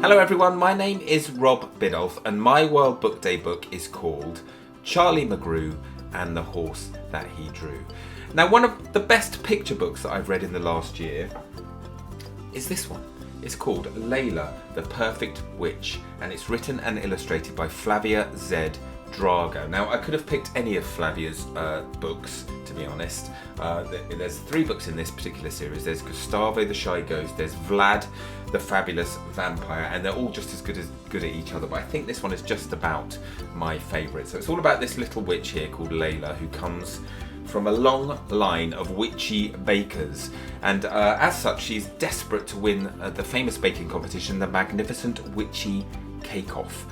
Hello everyone, my name is Rob Biddulph and my World Book Day book is called Charlie McGrew and the Horse That He Drew. Now, one of the best picture books that I've read in the last year is this one. It's called Layla, the Perfect Witch, and it's written and illustrated by Flavia Z. Drago. Now, I could have picked any of Flavia's books, to be honest. There's 3 books in this particular series. There's Gustavo the Shy Ghost, there's Vlad the Fabulous Vampire, and they're all just as good at each other, but I think this one is just about my favourite. So it's all about this little witch here called Layla, who comes from a long line of witchy bakers, and as such she's desperate to win the famous baking competition, the Magnificent Witchy Cake Off.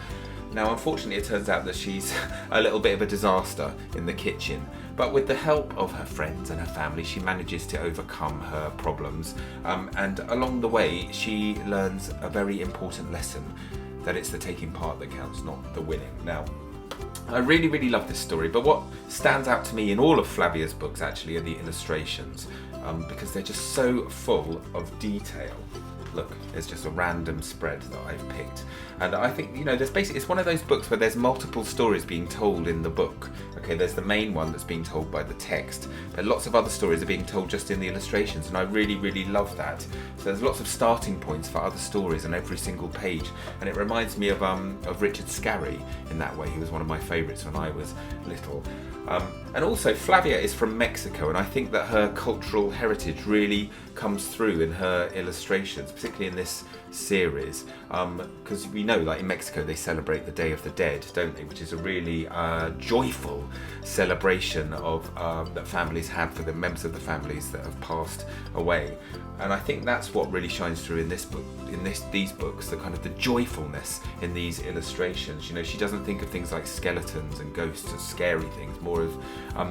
Now, unfortunately, it turns out that she's a little bit of a disaster in the kitchen, but with the help of her friends and her family, she manages to overcome her problems, and along the way, she learns a very important lesson, that it's the taking part that counts, not the winning. Now, I really love this story, but what stands out to me in all of Flavia's books actually are the illustrations, because they're just so full of detail. Look, there's just a random spread that I've picked. And I think, it's one of those books where there's multiple stories being told in the book. Okay, there's the main one that's being told by the text, but lots of other stories are being told just in the illustrations, and I really love that. So there's lots of starting points for other stories on every single page, and it reminds me of Richard Scarry in that way. He was one of my favourites when I was little. And also, Flavia is from Mexico, and I think that her cultural heritage really comes through in her illustrations, particularly in this series, because we know, like in Mexico, they celebrate the Day of the Dead, don't they? Which is a really joyful celebration of that families have for the members of the families that have passed away. And I think that's what really shines through in this book, these books, the kind of the joyfulness in these illustrations. She doesn't think of things like skeletons and ghosts as scary things, more of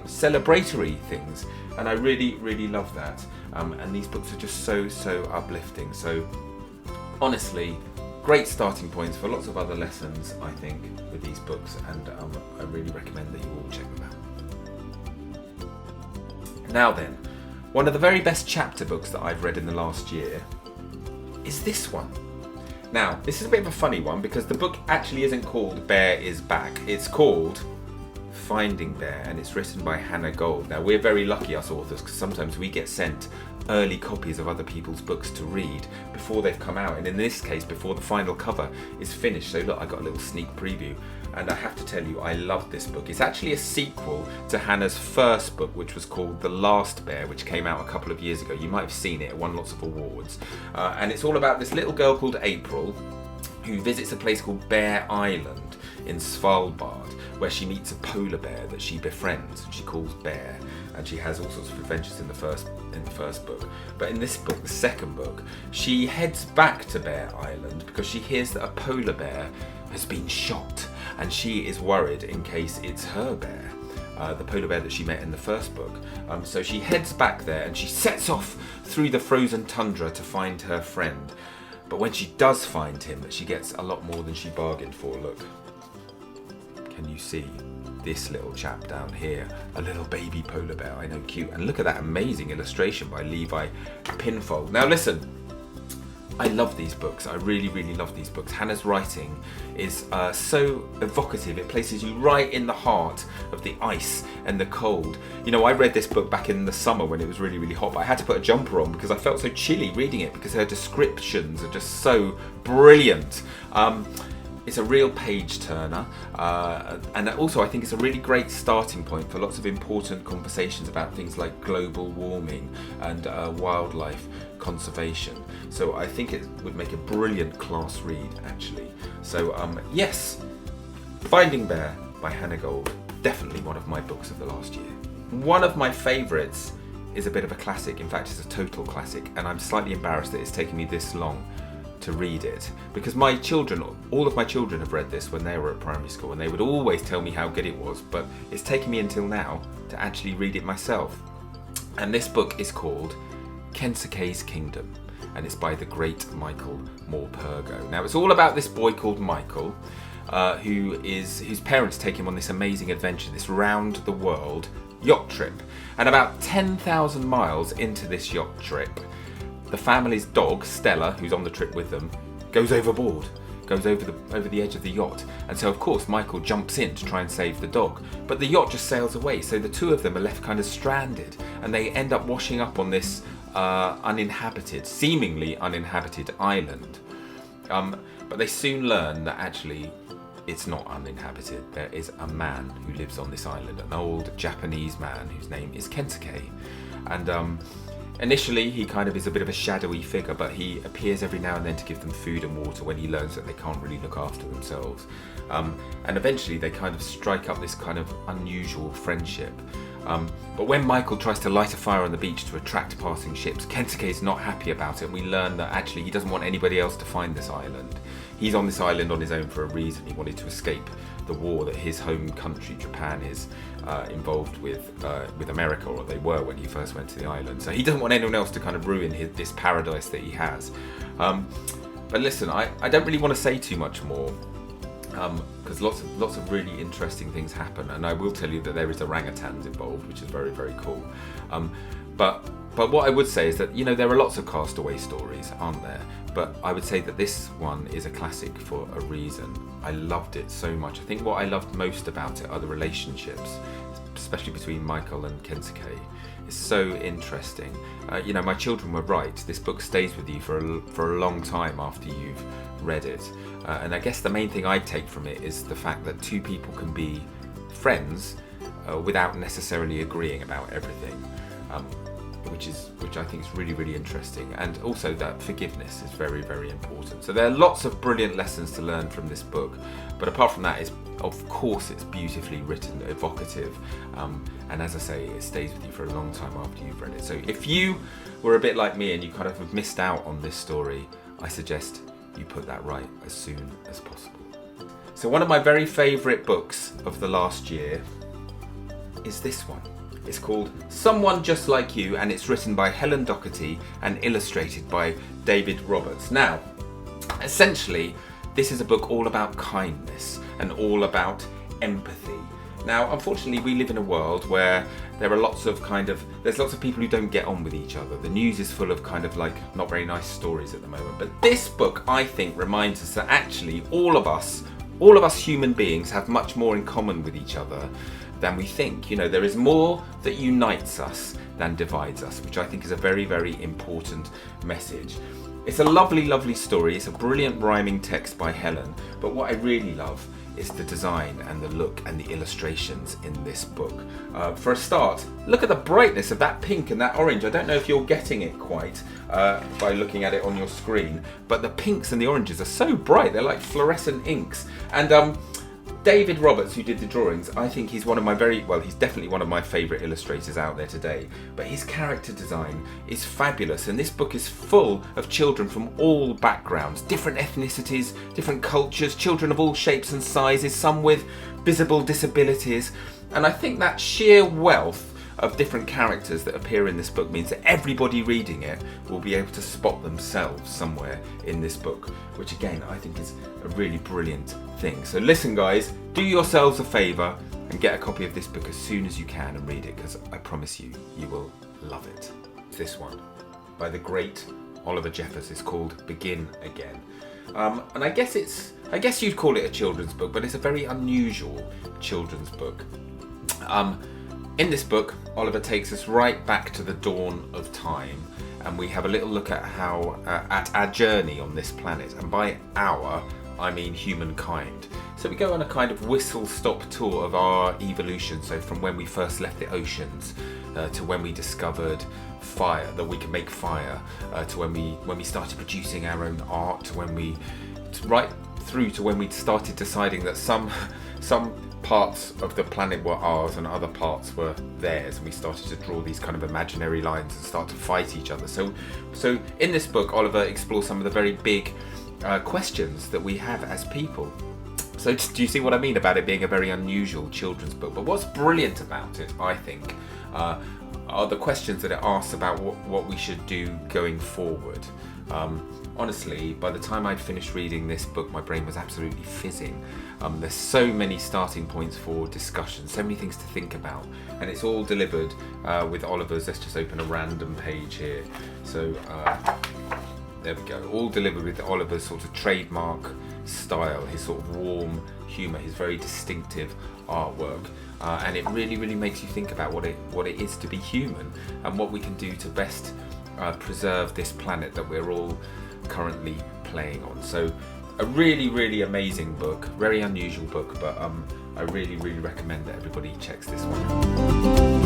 celebratory things, and I really love that. And these books are just so uplifting. So honestly, great starting points for lots of other lessons, I think, with these books, and I really recommend that you all check them out. Now then, one of the very best chapter books that I've read in the last year is this one. Now, this is a bit of a funny one because the book actually isn't called Bear is Back. It's called Finding Bear, and it's written by Hannah Gold. Now, we're very lucky, us authors, because sometimes we get sent early copies of other people's books to read before they've come out, and in this case before the final cover is finished. So look, I got a little sneak preview, and I have to tell you, I love this book. It's actually a sequel to Hannah's first book, which was called The Last Bear, which came out a couple of years ago. You might have seen it, it won lots of awards, and it's all about this little girl called April who visits a place called Bear Island in Svalbard, where she meets a polar bear that she befriends and she calls Bear, and she has all sorts of adventures in the first book. But in this book, the second book, she heads back to Bear Island because she hears that a polar bear has been shot, and she is worried in case it's her bear, the polar bear that she met in the first book. So she heads back there and she sets off through the frozen tundra to find her friend. But when she does find him, she gets a lot more than she bargained for. Look. Can you see this little chap down here? A little baby polar bear, I know, cute. And look at that amazing illustration by Levi Pinfold. Now listen, I love these books. I really love these books. Hannah's writing is so evocative. It places you right in the heart of the ice and the cold. I read this book back in the summer when it was really hot, but I had to put a jumper on because I felt so chilly reading it, because her descriptions are just so brilliant. It's a real page turner, and also I think it's a really great starting point for lots of important conversations about things like global warming and wildlife conservation. So I think it would make a brilliant class read, actually. So yes, Finding Bear by Hannah Gold, definitely one of my books of the last year. One of my favourites is a bit of a classic. In fact, it's a total classic, and I'm slightly embarrassed that it's taken me this long to read it, because all of my children have read this when they were at primary school, and they would always tell me how good it was, but it's taken me until now to actually read it myself. And this book is called Kensuke's Kingdom, and it's by the great Michael Morpurgo. Now, it's all about this boy called Michael, whose parents take him on this amazing adventure, this round the world yacht trip. And about 10,000 miles into this yacht trip, the family's dog, Stella, who's on the trip with them, goes overboard, goes over the edge of the yacht. And so of course Michael jumps in to try and save the dog, but the yacht just sails away, so the two of them are left kind of stranded, and they end up washing up on this seemingly uninhabited island. But they soon learn that actually it's not uninhabited. There is a man who lives on this island, an old Japanese man whose name is Kensuke. And initially he kind of is a bit of a shadowy figure, but he appears every now and then to give them food and water when he learns that they can't really look after themselves. And eventually they kind of strike up this kind of unusual friendship. But when Michael tries to light a fire on the beach to attract passing ships, Kensuke is not happy about it, and we learn that actually he doesn't want anybody else to find this island. He's on this island on his own for a reason. He wanted to escape the war that his home country, Japan, is involved with America, or they were when he first went to the island. So he doesn't want anyone else to kind of ruin this paradise that he has. But listen, I don't really want to say too much more, because lots of really interesting things happen, and I will tell you that there is orangutans involved, which is very, very cool. But what I would say is that, you know, there are lots of castaway stories, aren't there? But I would say that this one is a classic for a reason. I loved it so much. I think what I loved most about it are the relationships, especially between Michael and Kensuke. It's so interesting. You know, my children were right. This book stays with you for a long time after you've read it. And I guess the main thing I take from it is the fact that two people can be friends without necessarily agreeing about everything, which I think is really, really interesting. And also that forgiveness is very, very important. So there are lots of brilliant lessons to learn from this book. But apart from that, of course it's beautifully written, evocative, and as I say, it stays with you for a long time after you've read it. So if you were a bit like me and you kind of have missed out on this story, I suggest you put that right as soon as possible. So one of my very favourite books of the last year is this one. It's called Someone Just Like You, and it's written by Helen Doherty and illustrated by David Roberts. Now, essentially, this is a book all about kindness and all about empathy. Now, unfortunately, we live in a world where there's lots of people who don't get on with each other. The news is full of kind of like not very nice stories at the moment. But this book, I think, reminds us that actually all of us human beings have much more in common with each other than we think. You know, there is more that unites us than divides us, which I think is a very, very important message. It's a lovely, lovely story. It's a brilliant rhyming text by Helen. But what I really love is the design and the look and the illustrations in this book. For a start, look at the brightness of that pink and that orange. I don't know if you're getting it quite by looking at it on your screen, but the pinks and the oranges are so bright. They're like fluorescent inks. And David Roberts, who did the drawings, I think he's he's definitely one of my favourite illustrators out there today. But his character design is fabulous, and this book is full of children from all backgrounds, different ethnicities, different cultures, children of all shapes and sizes, some with visible disabilities. And I think that sheer wealth of different characters that appear in this book means that everybody reading it will be able to spot themselves somewhere in this book, which again I think is a really brilliant thing. So listen guys, do yourselves a favour and get a copy of this book as soon as you can and read it, because I promise you, you will love it. This one by the great Oliver Jeffers is called Begin Again. And I guess you'd call it a children's book, but it's a very unusual children's book. In this book, Oliver takes us right back to the dawn of time, and we have a little look at at our journey on this planet, and by our, I mean humankind. So we go on a kind of whistle-stop tour of our evolution, so from when we first left the oceans to when we discovered fire, that we can make fire, to when we started producing our own art, right through to when we started deciding that some parts of the planet were ours and other parts were theirs, and we started to draw these kind of imaginary lines and start to fight each other. So in this book, Oliver explores some of the very big questions that we have as people. So do you see what I mean about it being a very unusual children's book? But what's brilliant about it, I think, are the questions that it asks about what we should do going forward. Honestly, by the time I'd finished reading this book, my brain was absolutely fizzing. There's so many starting points for discussion, so many things to think about, and it's all delivered with Oliver's. Let's just open a random page here. So There we go. All delivered with Oliver's sort of trademark style, his sort of warm humour, his very distinctive artwork. And it really, really makes you think about what it is to be human and what we can do to best preserve this planet that we're all currently playing on. So a really, really amazing book, very unusual book, but I really, really recommend that everybody checks this one out.